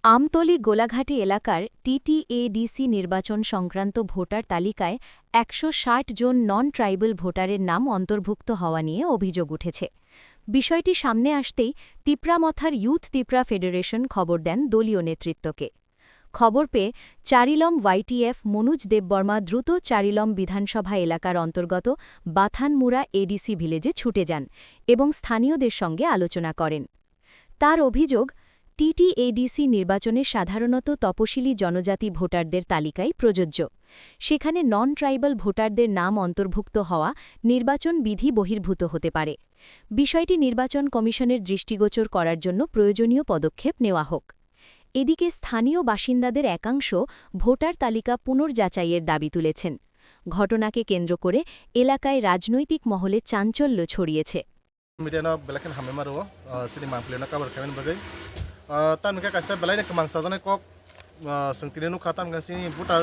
আমতলী গোলাঘাটি এলাকার টিটিএডিসি নির্বাচন সংক্রান্ত ভোটার তালিকায় ১৬০ জন নন ট্রাইবাল ভোটারের নাম অন্তর্ভুক্ত হওয়া নিয়ে অভিযোগ উঠেছে। বিষয়টি সামনে আসতেই তিপ্রামথার ইউথ তিপ্রা ফেডারেশন খবর দেন দলীয় নেতৃত্বকে। খবর পেয়ে চারিলম ওয়াইটিএফ মনোজ দেববর্মা দ্রুত চারিলম বিধানসভা এলাকার অন্তর্গত বাথানমুড়া এডিসি ভিলেজে ছুটে যান এবং স্থানীয়দের সঙ্গে আলোচনা করেন। তার অভিযোগ, টিটিএডিসি নির্বাচনে সাধারণত তপশিলি জনজাতি ভোটারদের তালিকায় প্রযোজ্য। সেখানে নন ট্রাইবাল ভোটারদের নাম অন্তর্ভুক্ত হওয়া নির্বাচন বিধি বহির্ভূত হতে পারে। বিষয়টি নির্বাচন কমিশনের দৃষ্টিগোচর করার জন্য প্রয়োজনীয় পদক্ষেপ নেওয়া হোক। এদিকে স্থানীয় বাসিন্দাদের একাংশ ভোটার তালিকা পুনর্যাচাইয়ের দাবি তুলেছেন। ঘটনাকে কেন্দ্র করে এলাকায় রাজনৈতিক মহলে চাঞ্চল্য ছড়িয়েছে। Mediana belakan hamil maru, sini mampu lena kabar kami bagai. Tan mereka kasih belai kemang sahaja kok sengtini nu khatam kasih butar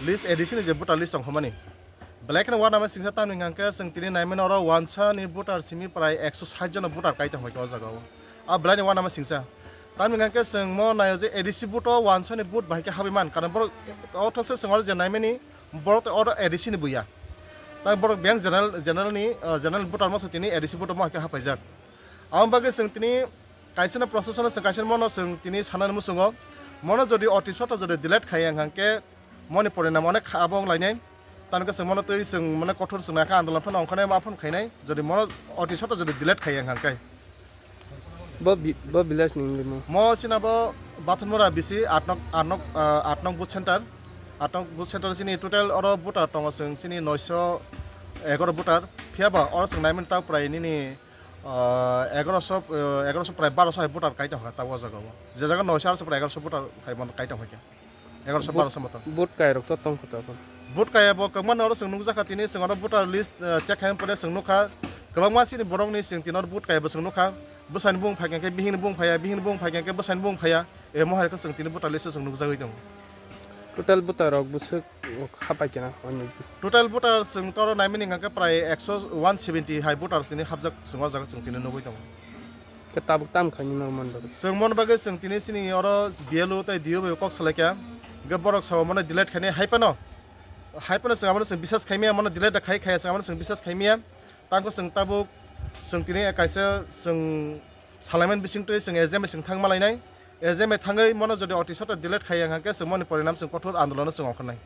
list edisi ni je butar list song homani. Belai kan warna masih singsa tan dengan ke sengtini naimen orang wansa ni butar simi perai 160 John butar kaitan hoy kawa jagaw. Belai ni warna masih singsa. Tan dengan ke seng mo nayo je edisi butar wansa ni but bahkan habiman karena bor auto se sengor je naimen ni bor orang edisi ni buya. Tapi borok bank general butar masuk ini edisi butar mah kah pajak. Awam bagi sengtini kaisana prosesnya sengkaisen mono sengtini sanan musungo mono jadi otisota jadi delete kayang hangke mono pore na mono abong lainnya. Tan ke seng mono tu seng mono kotor seng naka andolan pun angkane maafun kainai jadi mono otisota jadi delete kayang hangke. Bo bilas nih mo. Mo sinabo Bathonmura bisi atnok boot center. Atong boot center sini total orang butar tongos sini 911 butar fiaba orang seng naimen tahu prai ini ni 1100 prai 1200 butar kaita hoga tahu aja kau. Jaga 900 prai 1100 butar kai mon kaita hoga. 1100 1200 mata. Bot kai rok tong kota kon. But kaya bo keman orang seng nunggu zakat ini seng orang butar list cek hayam pada seng nukha. Kebang masih ni borong ni seng tinor but kaya beseng nukha. Besan bung phagen ke bihin bung phagen ke besan bung phaya. Mohar ke seng tinor butar list seng nunggu zakat itu. Total butar rok busuk hapai kena oni. Total butar seng toro naimeni ngangka prai 170 high butar sini habjak sengwa jaga seng tini nogoi tong. Ketabuk tam khani no mon bagai. Seng mon bagai seng tini sini oro bielo tai dio be kok selekya. Geborok sawa mana delete khane haipano. Haipano seng amana seng bisas khaimia mana delete da khai seng amana seng bisas khaimia. Tangko seng tabuk seng tini kaisa seng salaman bising tu seng ezem seng thang malai nai. Ezem thangai mana jadi otisota delete khayang hangke seng mon porinam seng kotor andolan seng okhonai.